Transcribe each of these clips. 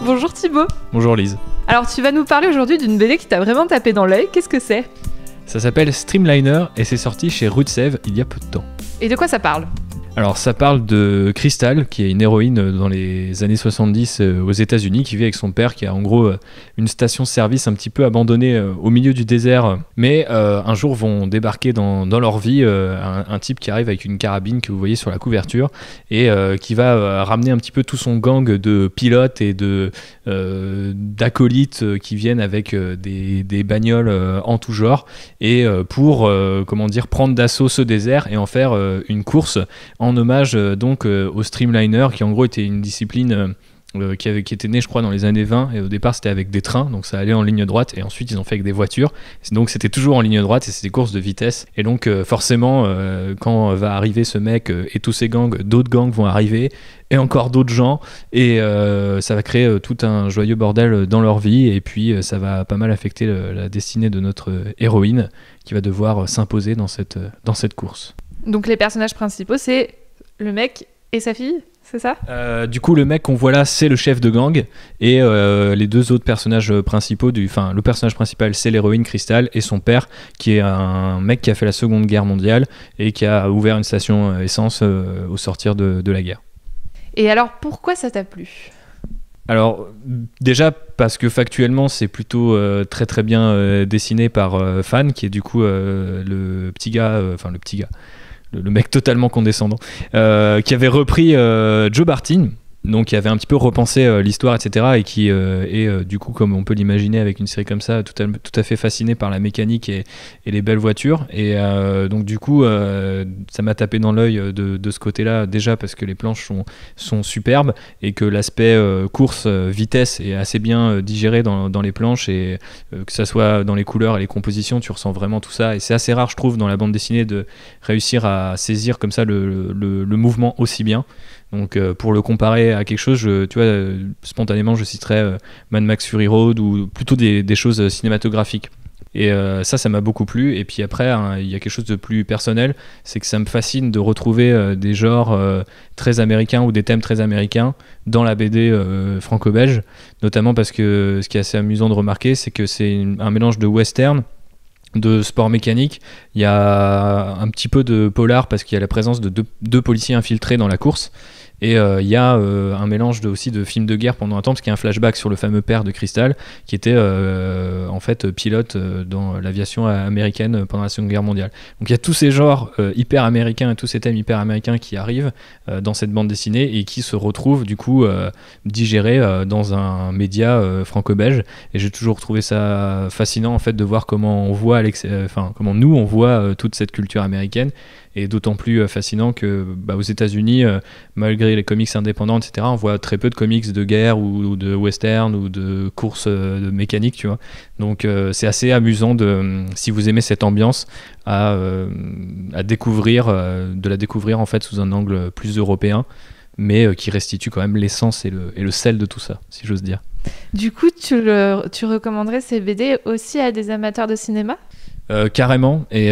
Bonjour Thibaut. Bonjour Lise. Alors tu vas nous parler aujourd'hui d'une BD qui t'a vraiment tapé dans l'œil, qu'est-ce que c'est ? Ça s'appelle Streamliner et c'est sorti chez Rutsev il y a peu de temps. Et de quoi ça parle ? Alors ça parle de Crystal, qui est une héroïne dans les années 70 aux États-Unis, qui vit avec son père, qui a en gros une station-service un petit peu abandonnée au milieu du désert. Mais un jour vont débarquer dans leur vie un type qui arrive avec une carabine que vous voyez sur la couverture et qui va ramener un petit peu tout son gang de pilotes et d'acolytes qui viennent avec des bagnoles en tout genre et pour prendre d'assaut ce désert et en faire une course en hommage donc au Streamliner, qui en gros était une discipline qui était née je crois dans les années 20, et au départ c'était avec des trains, donc ça allait en ligne droite, et ensuite ils ont fait avec des voitures, donc c'était toujours en ligne droite et c'était des courses de vitesse, et donc forcément quand va arriver ce mec et tous ces gangs, d'autres gangs vont arriver et encore d'autres gens, et ça va créer tout un joyeux bordel dans leur vie, et puis ça va pas mal affecter la destinée de notre héroïne qui va devoir s'imposer dans cette course. Donc les personnages principaux, c'est le mec et sa fille, c'est ça ? Du coup, le mec qu'on voit là, c'est le chef de gang, et les deux autres personnages principaux, le personnage principal, c'est l'héroïne Crystal, et son père, qui est un mec qui a fait la Seconde Guerre mondiale et qui a ouvert une station essence au sortir de la guerre. Et alors, pourquoi ça t'a plu ? Alors déjà parce que factuellement c'est plutôt très très bien dessiné par Fan, qui est du coup le mec totalement condescendant, qui avait repris Joe Bartin, donc qui avait un petit peu repensé l'histoire, etc., et qui est du coup, comme on peut l'imaginer avec une série comme ça, tout à fait fasciné par la mécanique et les belles voitures, et donc du coup ça m'a tapé dans l'œil de ce côté-là, déjà parce que les planches sont superbes et que l'aspect course vitesse est assez bien digéré dans les planches, et que ça soit dans les couleurs et les compositions, tu ressens vraiment tout ça, et c'est assez rare je trouve dans la bande dessinée de réussir à saisir comme ça le mouvement aussi bien. Donc pour le comparer à quelque chose, spontanément je citerais Mad Max Fury Road, ou plutôt des choses cinématographiques. Et ça m'a beaucoup plu. Et puis après, il y a quelque chose de plus personnel, c'est que ça me fascine de retrouver des genres très américains ou des thèmes très américains dans la BD franco-belge, notamment parce que ce qui est assez amusant de remarquer, c'est que c'est un mélange de western, de sport mécanique, il y a un petit peu de polar parce qu'il y a la présence de deux policiers infiltrés dans la course, et il y a un mélange aussi de films de guerre pendant un temps, parce qu'il y a un flashback sur le fameux père de Crystal qui était en fait pilote dans l'aviation américaine pendant la Seconde Guerre mondiale. Donc il y a tous ces genres hyper américains et tous ces thèmes hyper américains qui arrivent dans cette bande dessinée et qui se retrouvent du coup digérés dans un média franco-belge, et j'ai toujours trouvé ça fascinant en fait de voir comment on voit comment nous on voit toute cette culture américaine, et d'autant plus fascinant que aux États-Unis, malgré les comics indépendants, etc., on voit très peu de comics de guerre ou de western ou de courses de mécanique, tu vois. Donc c'est assez amusant si vous aimez cette ambiance, à découvrir, de la découvrir en fait sous un angle plus européen, mais qui restitue quand même l'essence et le sel de tout ça, si j'ose dire. Du coup, tu recommanderais ces BD aussi à des amateurs de cinéma ? Carrément, et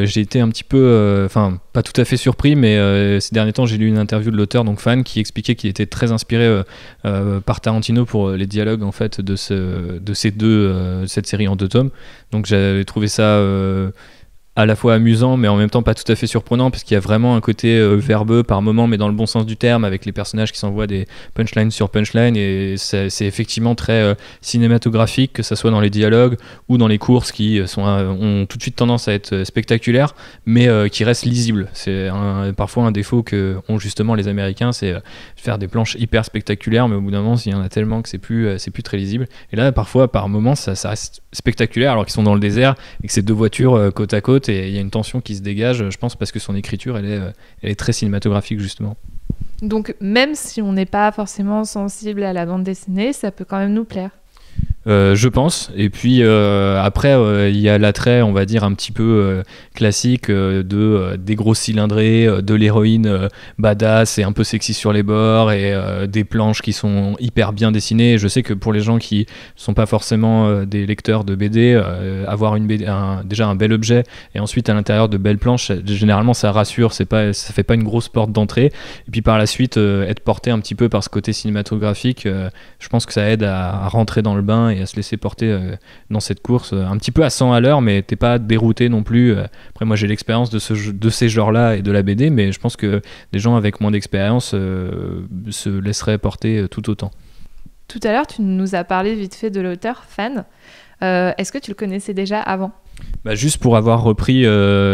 j'ai été un petit peu, pas tout à fait surpris, mais ces derniers temps j'ai lu une interview de l'auteur, donc Fan, qui expliquait qu'il était très inspiré par Tarantino pour les dialogues en fait de cette série en 2 tomes. Donc j'avais trouvé ça à la fois amusant mais en même temps pas tout à fait surprenant, parce qu'il y a vraiment un côté verbeux par moment, mais dans le bon sens du terme, avec les personnages qui s'envoient des punchlines sur punchlines, et c'est effectivement très cinématographique, que ça soit dans les dialogues ou dans les courses qui ont tout de suite tendance à être spectaculaires, mais qui restent lisibles. C'est parfois un défaut que ont justement les Américains, c'est faire des planches hyper spectaculaires, mais au bout d'un moment il y en a tellement que c'est plus très lisible, et là parfois par moments ça reste spectaculaire alors qu'ils sont dans le désert et que c'est 2 voitures côte à côte, et il y a une tension qui se dégage, je pense, parce que son écriture elle est très cinématographique justement. Donc même si on n'est pas forcément sensible à la bande dessinée, ça peut quand même nous plaire. Je pense. Et puis après, il y a l'attrait, on va dire, un petit peu classique des gros cylindrés, de l'héroïne badass et un peu sexy sur les bords et des planches qui sont hyper bien dessinées. Je sais que pour les gens qui sont pas forcément des lecteurs de BD, avoir une BD, déjà un bel objet et ensuite à l'intérieur de belles planches, généralement ça rassure, ça fait pas une grosse porte d'entrée. Et puis par la suite, être porté un petit peu par ce côté cinématographique, je pense que ça aide à rentrer dans le bain et à se laisser porter dans cette course un petit peu à 100 à l'heure, mais t'es pas dérouté non plus. Après moi j'ai l'expérience de ces genres-là et de la BD, mais je pense que des gens avec moins d'expérience se laisseraient porter tout autant. Tout à l'heure, tu nous as parlé vite fait de l'auteur Fan. Est-ce que tu le connaissais déjà avant ? Juste pour avoir repris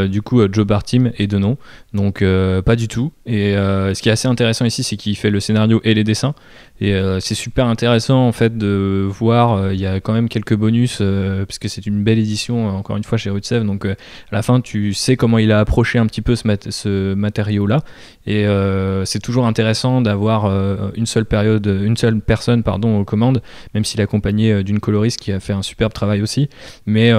du coup Joe Bartim et de nom, donc pas du tout. Et ce qui est assez intéressant ici, c'est qu'il fait le scénario et les dessins. Et c'est super intéressant en fait de voir, il y a quand même quelques bonus, puisque c'est une belle édition, encore une fois chez Rutsev, donc à la fin tu sais comment il a approché un petit peu ce matériau-là. Et c'est toujours intéressant d'avoir une seule personne aux commandes, même s'il est accompagné d'une coloriste qui a fait un superbe travail aussi. Mais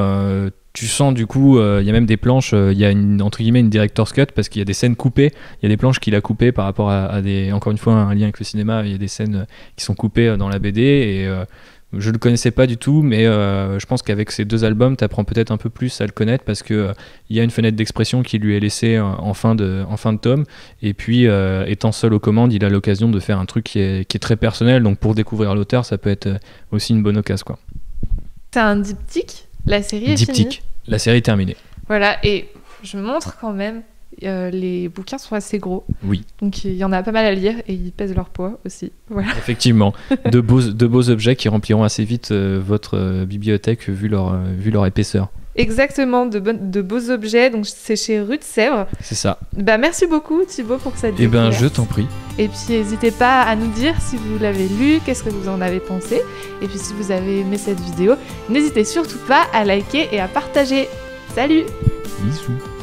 tu sens du coup, il y a même des planches, il y a entre guillemets une director's cut parce qu'il y a des scènes coupées, il y a des planches qu'il a coupées par rapport à des, encore une fois un lien avec le cinéma, il y a des scènes qui sont coupées dans la BD et je le connaissais pas du tout, mais je pense qu'avec ces 2 albums, tu apprends peut-être un peu plus à le connaître parce que il y a une fenêtre d'expression qui lui est laissée en fin de tome, et puis étant seul aux commandes, il a l'occasion de faire un truc qui est très personnel, donc pour découvrir l'auteur, ça peut être aussi une bonne occasion, quoi. C'est un diptyque. La série est finie. La série est terminée. Voilà, et je montre quand même, les bouquins sont assez gros. Oui. Donc il y en a pas mal à lire et ils pèsent leur poids aussi. Voilà. Effectivement, de beaux objets qui rempliront assez vite votre bibliothèque vu leur épaisseur. Exactement, de beaux objets. Donc c'est chez Rue de Sèvres. C'est ça. Merci beaucoup Thibaut pour cette découverte. Je t'en prie. Et puis n'hésitez pas à nous dire si vous l'avez lu, qu'est-ce que vous en avez pensé. Et puis si vous avez aimé cette vidéo, n'hésitez surtout pas à liker et à partager. Salut! Bisous.